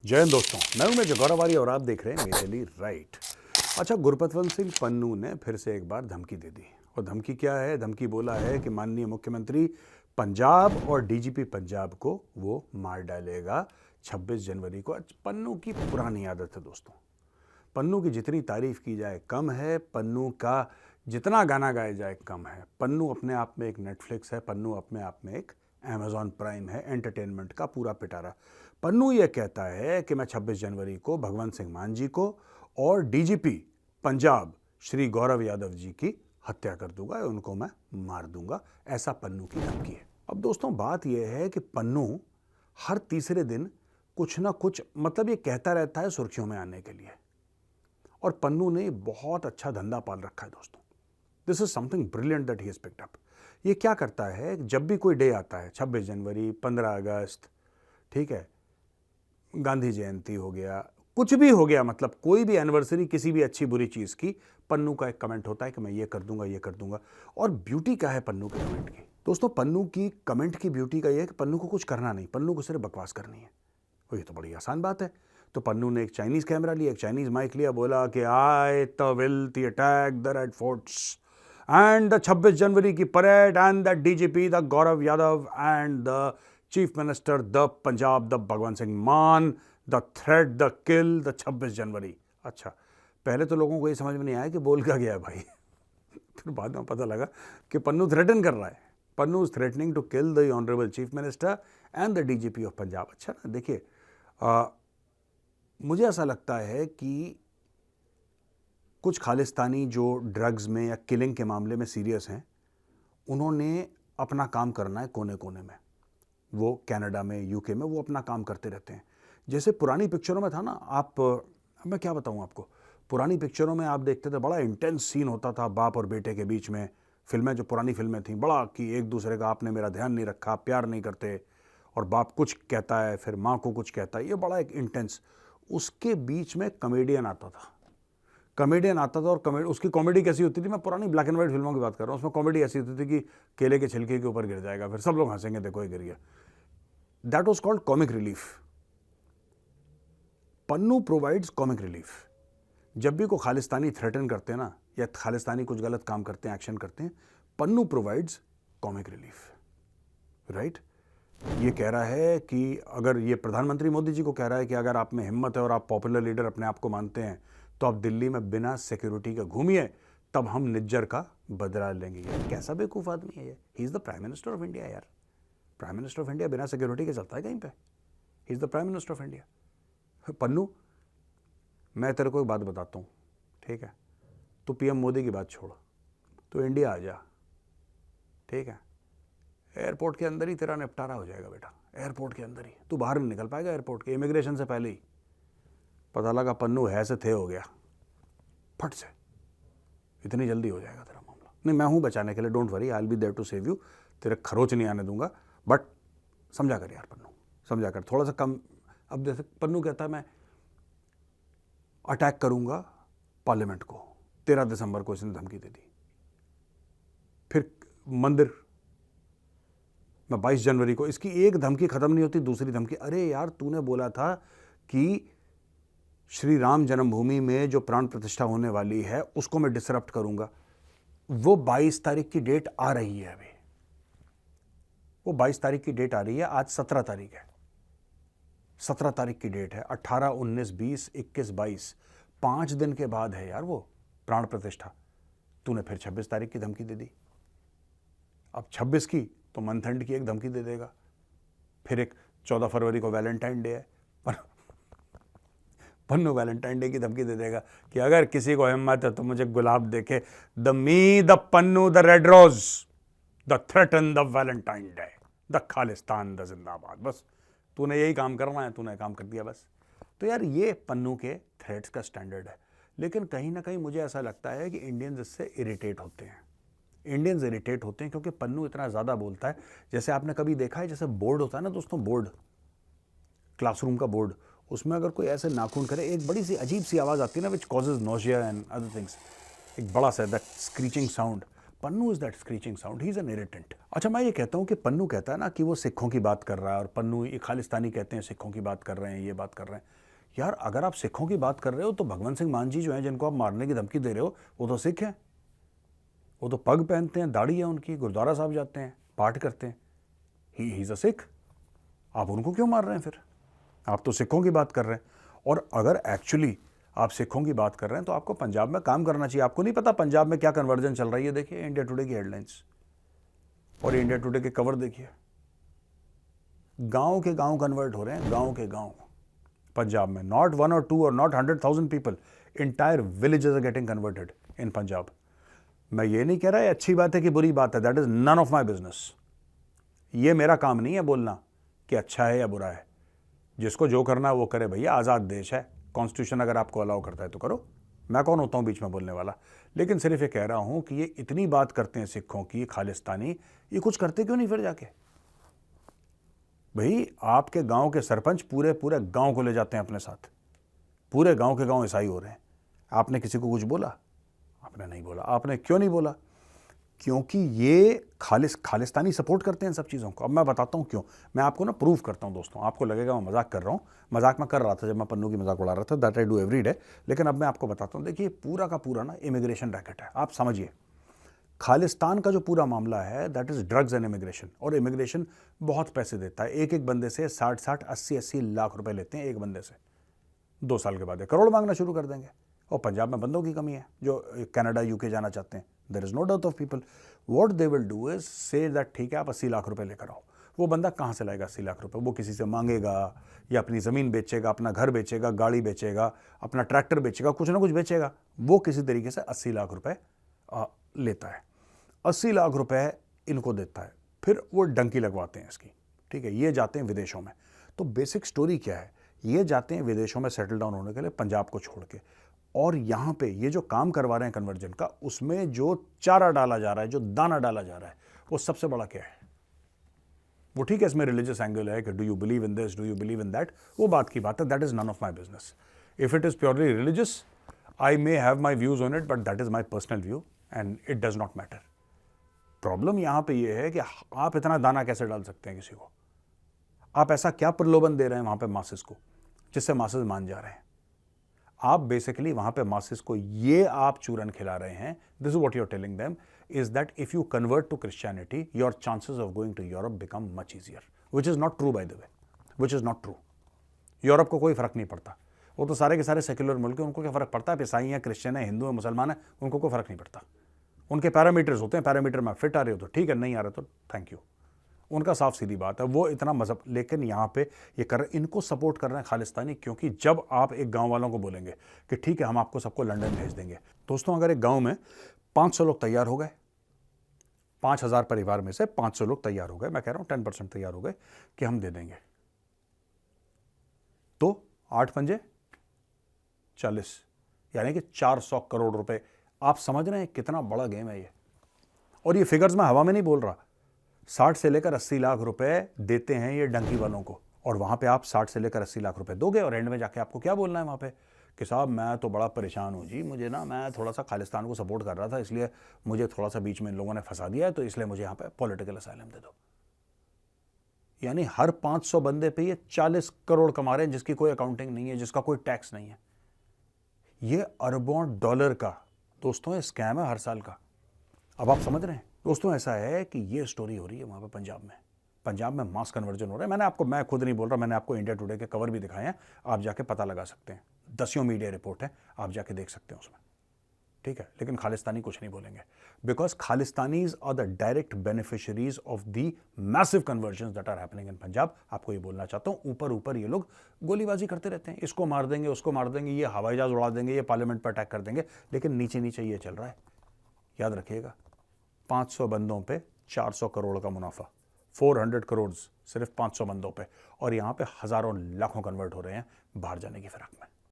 जय हिंद दोस्तों, मैं हूं मेजर गौरव और आप देख रहे हैं मेजरली राइट। अच्छा, गुरपतवंत सिंह पन्नू ने फिर से एक बार धमकी दे दी। और धमकी क्या है? धमकी बोला है कि माननीय मुख्यमंत्री पंजाब और डीजीपी पंजाब को वो मार डालेगा 26 जनवरी को। पन्नू की पुरानी आदत है दोस्तों, पन्नू की जितनी तारीफ की जाए कम है, पन्नू का जितना गाना गाया जाए कम है। पन्नू अपने आप में एक नेटफ्लिक्स है, पन्नू अपने आप में एक अमेजॉन प्राइम है, एंटरटेनमेंट का पूरा पिटारा। पन्नू ये कहता है कि मैं 26 जनवरी को भगवंत सिंह मान जी को और डीजीपी पंजाब श्री गौरव यादव जी की हत्या कर दूंगा, उनको मैं मार दूंगा। ऐसा पन्नू की धमकी है। अब दोस्तों बात यह है कि पन्नू हर तीसरे दिन कुछ ना कुछ मतलब ये कहता रहता है सुर्खियों में आने के लिए। और पन्नू ने बहुत अच्छा धंधा पाल रखा है दोस्तों। This is something brilliant that he has picked up. ये क्या करता है, जब भी कोई डे आता है, 26 जनवरी, 15 अगस्त, ठीक है, गांधी जयंती हो गया, कुछ भी हो गया, मतलब कोई भी एनिवर्सरी किसी भी अच्छी बुरी चीज़ की, पन्नू का एक कमेंट होता है कि मैं ये कर दूंगा, ये कर दूंगा। और ब्यूटी क्या है पन्नू के कमेंट की? दोस्तों पन्नू की कमेंट की ब्यूटी का ये है कि पन्नू को कुछ करना नहीं, पन्नू को सिर्फ बकवास करनी है। और ये तो बड़ी आसान बात है। तो पन्नू ने एक चाइनीज़ कैमरा लिया, एक चाइनीज़ माइक लिया, बोला कि I the will the attack the red forts and the 26 January की parade and the DGP the Gaurav Yadav and the chief minister the Punjab the Bhagwant Singh Mann the threat the kill the 26 January. अच्छा, पहले तो लोगों को ये समझ में नहीं आया कि बोल क्या गया है भाई। फिर बाद में पता लगा कि पन्नू थ्रेटन कर रहा है। Pannu is threatening to kill the honourable chief minister and the DGP of Punjab. अच्छा ना, देखिए मुझे ऐसा लगता है कि कुछ खालिस्तानी जो ड्रग्स में या किलिंग के मामले में सीरियस हैं, उन्होंने अपना काम करना है कोने कोने में। वो कनाडा में, यूके में वो अपना काम करते रहते हैं। जैसे पुरानी पिक्चरों में था ना, मैं क्या बताऊं आपको, पुरानी पिक्चरों में आप देखते थे बड़ा इंटेंस सीन होता था बाप और बेटे के बीच में। फिल्में, जो पुरानी फिल्में थी, बड़ा कि एक दूसरे का आपने मेरा ध्यान नहीं रखा, प्यार नहीं करते, और बाप कुछ कहता है फिर माँ को कुछ कहता है, ये बड़ा एक इंटेंस। उसके बीच में कॉमेडियन आता था, और उसकी कॉमेडी कैसी होती थी, मैं पुरानी ब्लैक एंड व्हाइट फिल्मों की बात कर रहा हूँ, उसमें कॉमेडी ऐसी होती थी कि केले के छिलके के ऊपर गिर जाएगा, फिर सब लोग हंसेंगे, देखो ये गिर गया। That was called comic relief. Pannu provides comic relief. जब भी कोई खालिस्तानी थ्रेटन करते हैं ना, या खालिस्तानी कुछ गलत काम करते हैं, एक्शन करते हैं, Pannu provides comic relief, right. ये कह रहा है कि अगर ये प्रधानमंत्री मोदी जी को कह रहा है कि अगर आप में हिम्मत है और आप पॉपुलर लीडर अपने आप को मानते हैं, तो आप दिल्ली में बिना सिक्योरिटी के घूमिए, तब हम निज्जर का बदला लेंगे। यार कैसा बेवकूफ़ आदमी है ये। He is the prime minister of India यार। प्राइम मिनिस्टर ऑफ इंडिया बिना सिक्योरिटी के चलता है कहीं पे? He is the prime minister of India. Pannu, मैं तेरे को एक बात बताता हूँ, ठीक है, तो पीएम मोदी की बात छोड़, तो इंडिया आ जा, ठीक है, एयरपोर्ट के अंदर ही तेरा निपटारा हो जाएगा बेटा। एयरपोर्ट के अंदर ही, तू बाहर नहीं निकल पाएगा एयरपोर्ट के, इमिग्रेशन से पहले ही पता लगा पन्नू है से थे हो गया, फट से, इतनी जल्दी हो जाएगा तेरा मामला। नहीं, मैं हूँ बचाने के लिए, don't worry, I will be there to save you. तेरे खरोच नहीं आने दूंगा, बट समझा कर यार पन्नू, समझा कर थोड़ा सा कम। अब जैसे पन्नू कहता है मैं अटैक करूंगा पार्लियामेंट को, 13 दिसंबर को इसने धमकी दे दी। फिर मंदिर, मैं 22 जनवरी को, इसकी एक धमकी खत्म नहीं होती, दूसरी धमकी। अरे यार, तूने बोला था कि श्री राम जन्मभूमि में जो प्राण प्रतिष्ठा होने वाली है उसको मैं डिसरप्ट करूंगा। वो 22 तारीख की डेट आ रही है, अभी वो 22 तारीख की डेट आ रही है। आज 17 तारीख है, 17 तारीख की डेट है। 18, 19, 20, 21, 22, 5 दिन के बाद है यार वो प्राण प्रतिष्ठा। तूने फिर 26 तारीख की धमकी दे दी। अब 26 की तो मंथ एंड की एक धमकी दे देगा। फिर एक 14 फरवरी को वैलेंटाइन डे है, पर पन्नू वैलेंटाइन डे की धमकी दे देगा कि अगर किसी को हिम्मत है तो मुझे गुलाब देखे। The me the Pannu the red rose the threaten the Valentine day the Khalistan the जिंदाबाद। बस तूने यही काम करना है, तूने काम कर दिया बस। तो यार ये पन्नू के थ्रेट्स का स्टैंडर्ड है। लेकिन कहीं ना कहीं मुझे ऐसा लगता है कि इंडियंस इससे इरिटेट होते हैं। इंडियंस इरिटेट होते हैं क्योंकि पन्नू इतना ज़्यादा बोलता है। जैसे आपने कभी देखा है, जैसे बोर्ड होता है ना दोस्तों, बोर्ड, क्लासरूम का बोर्ड, उसमें अगर कोई ऐसे नाखून करे, एक बड़ी सी अजीब सी आवाज़ आती है ना, which causes nausea and other things, एक बड़ा सा that screeching sound. Pannu is that screeching sound, he is an irritant. अच्छा, मैं ये कहता हूँ कि पन्नू कहता है ना कि वो सिखों की बात कर रहा है, और पन्नू ये खालिस्तानी कहते हैं सिखों की बात कर रहे हैं, ये बात कर रहे हैं। यार अगर आप सिखों की बात कर रहे हो तो भगवंत सिंह मान जी जो हैं, जिनको आप मारने की धमकी दे रहे हो, वो तो सिख हैं। वो तो पग पहनते हैं, दाढ़ी है उनकी, गुरुद्वारा साहब जाते हैं, पाठ करते हैं। He is a Sikh. आप उनको क्यों मार रहे हैं फिर? आप तो सिखों की बात कर रहे हैं। और अगर एक्चुअली आप सिखों की बात कर रहे हैं तो आपको पंजाब में काम करना चाहिए। आपको नहीं पता पंजाब में क्या कन्वर्जन चल रही है? देखिए इंडिया टुडे की हेडलाइंस और इंडिया टुडे के कवर देखिए। गांव के गांव कन्वर्ट हो रहे हैं, गांव के गांव पंजाब में। नॉट 1 or 2 और not 100,000 people, entire villages are getting converted in Punjab. मैं ये नहीं कह रहा है अच्छी बात है कि बुरी बात है, that is none of my business. ये मेरा काम नहीं है बोलना कि अच्छा है या बुरा है। जिसको जो करना है वो करे भैया, आज़ाद देश है, कॉन्स्टिट्यूशन अगर आपको अलाउ करता है तो करो। मैं कौन होता हूँ बीच में बोलने वाला? लेकिन सिर्फ ये कह रहा हूँ कि ये इतनी बात करते हैं सिखों की, खालिस्तानी, ये कुछ करते क्यों नहीं फिर जाके? भाई आपके गांव के सरपंच पूरे पूरे गांव को ले जाते हैं अपने साथ, पूरे गांव के गांव ईसाई हो रहे हैं। आपने किसी को कुछ बोला? आपने नहीं बोला। आपने क्यों नहीं बोला? क्योंकि ये खालिस्तानी सपोर्ट करते हैं सब चीज़ों को। अब मैं बताता हूँ क्यों। मैं आपको ना प्रूव करता हूँ दोस्तों। आपको लगेगा मैं मजाक कर रहा हूँ, मजाक मैं कर रहा था जब मैं पन्नू की मजाक उड़ा रहा था, that I do every day. लेकिन अब मैं आपको बताता हूँ। देखिए पूरा का पूरा ना इमिग्रेशन रैकेट है। आप समझिए, खालिस्तान का जो पूरा मामला है that is drugs and immigration. और इमिग्रेशन बहुत पैसे देता है। एक एक बंदे से 60-60, 80-80 लाख रुपए लेते हैं एक बंदे से। 2 साल के बाद करोड़ मांगना शुरू कर देंगे। और पंजाब में बंदों की कमी है जो कनाडा यूके जाना चाहते हैं। There is no doubt of people. What they will do is say that ठीक है आप 80 लाख रुपए लेकर आओ। वो बंदा कहाँ से लाएगा 80 लाख रुपए? वो किसी से मांगेगा या अपनी ज़मीन बेचेगा, अपना घर बेचेगा, गाड़ी बेचेगा, अपना ट्रैक्टर बेचेगा, कुछ ना कुछ बेचेगा। वो किसी तरीके से 80 लाख रुपए लेता है। 80 लाख रुपए इनको देता है, फिर वो डंकी लगवाते हैं इसकी। ठीक है, ये जाते हैं विदेशों में। तो बेसिक स्टोरी क्या है? ये जाते हैं विदेशों में सेटल डाउन होने के लिए पंजाब को छोड़ के। और यहाँ पे ये जो काम करवा रहे हैं कन्वर्जन का, उसमें जो चारा डाला जा रहा है, जो दाना डाला जा रहा है, वो सबसे बड़ा क्या है? वो ठीक है इसमें रिलीजियस एंगल है कि do you believe in this, do you believe in that, वो बात की बात है। That is none of my business. If it is purely religious I may have my views on it, but that is my personal view and it does not matter. Problem यहाँ पे ये है कि आप इतना दाना कैसे डाल सकते हैं किसी को? आप ऐसा क्या प्रलोभन दे रहे हैं वहां पे मासेस को, जिससे मासेस मान जा रहे हैं? आप बेसिकली वहां पे मासेस को ये आप चूरन खिला रहे हैं। This is what you are telling them is that if you convert to Christianity your chances of going to Europe become much easier, which is not true by the way, which is not true. Europe को कोई फर्क नहीं पड़ता। वो तो सारे के सारे सेक्युलर मुल्क हैं, उनको क्या फर्क पड़ता है? ईसाई हैं, क्रिश्चियन है, हिंदू है, मुसलमान है, उनको कोई फर्क नहीं पड़ता। उनके पैरामीटर्स होते हैं, पैरामीटर में फिट आ रहे हो तो ठीक है, नहीं आ रहे तो थैंक यू। उनका साफ सीधी बात है, वो इतना मजहब। लेकिन यहाँ पे ये कर इनको सपोर्ट कर रहे हैं खालिस्तानी, क्योंकि जब आप एक गांव वालों को बोलेंगे कि ठीक है हम आपको सबको लंदन भेज देंगे, दोस्तों अगर एक गांव में 500 लोग तैयार हो गए, 5,000 परिवार में से 500 लोग तैयार हो गए, मैं कह रहा हूँ 10% तैयार हो गए कि हम दे देंगे, तो 8 पंजे 40, यानी कि 400 करोड़ रुपए। आप समझ रहे हैं कितना बड़ा गेम है ये? और ये फिगर्स मैं हवा में नहीं बोल रहा। 60 से लेकर 80 लाख रुपए देते हैं ये डंकी वालों को, और वहां पे आप 60 से लेकर 80 लाख रुपए दोगे, और एंड में जाके आपको क्या बोलना है वहां पे कि साहब मैं तो बड़ा परेशान हूँ जी, मुझे ना, मैं थोड़ा सा खालिस्तान को सपोर्ट कर रहा था, इसलिए मुझे थोड़ा सा बीच में इन लोगों ने फंसा दिया है, तो इसलिए मुझे यहाँ पे पॉलिटिकल असाइलम दे दो। यानी हर 500 बंदे पे ये 40 करोड़ कमा रहे हैं, जिसकी कोई अकाउंटिंग नहीं है, जिसका कोई टैक्स नहीं है। ये अरबों डॉलर का दोस्तों ये स्कैम है हर साल का। अब आप समझ रहे हैं दोस्तों? ऐसा है कि ये स्टोरी हो रही है वहाँ पे पंजाब में मास कन्वर्जन हो रहा है। मैं खुद नहीं बोल रहा, मैंने आपको इंडिया टुडे के कवर भी दिखाए हैं, आप जाके पता लगा सकते हैं। 10 मीडिया रिपोर्ट है, आप जाके देख सकते हैं उसमें, ठीक है। लेकिन खालिस्तानी कुछ नहीं बोलेंगे, because Khalistanis are the direct beneficiaries of the massive conversion that are happening in Punjab. आपको ये बोलना चाहता हूँ, ऊपर ऊपर ये लोग गोलीबाजी करते रहते हैं, इसको मार देंगे, उसको मार देंगे, ये हवाई जहाज उड़ा देंगे, ये पार्लियामेंट पर अटैक कर देंगे, लेकिन नीचे नीचे ये चल रहा है। याद रखिएगा, 500 बंदों पे 400 करोड़ का मुनाफा, 400 करोड़ सिर्फ 500 बंदों पे, और यहाँ पे हजारों लाखों कन्वर्ट हो रहे हैं बाहर जाने की फिराक में।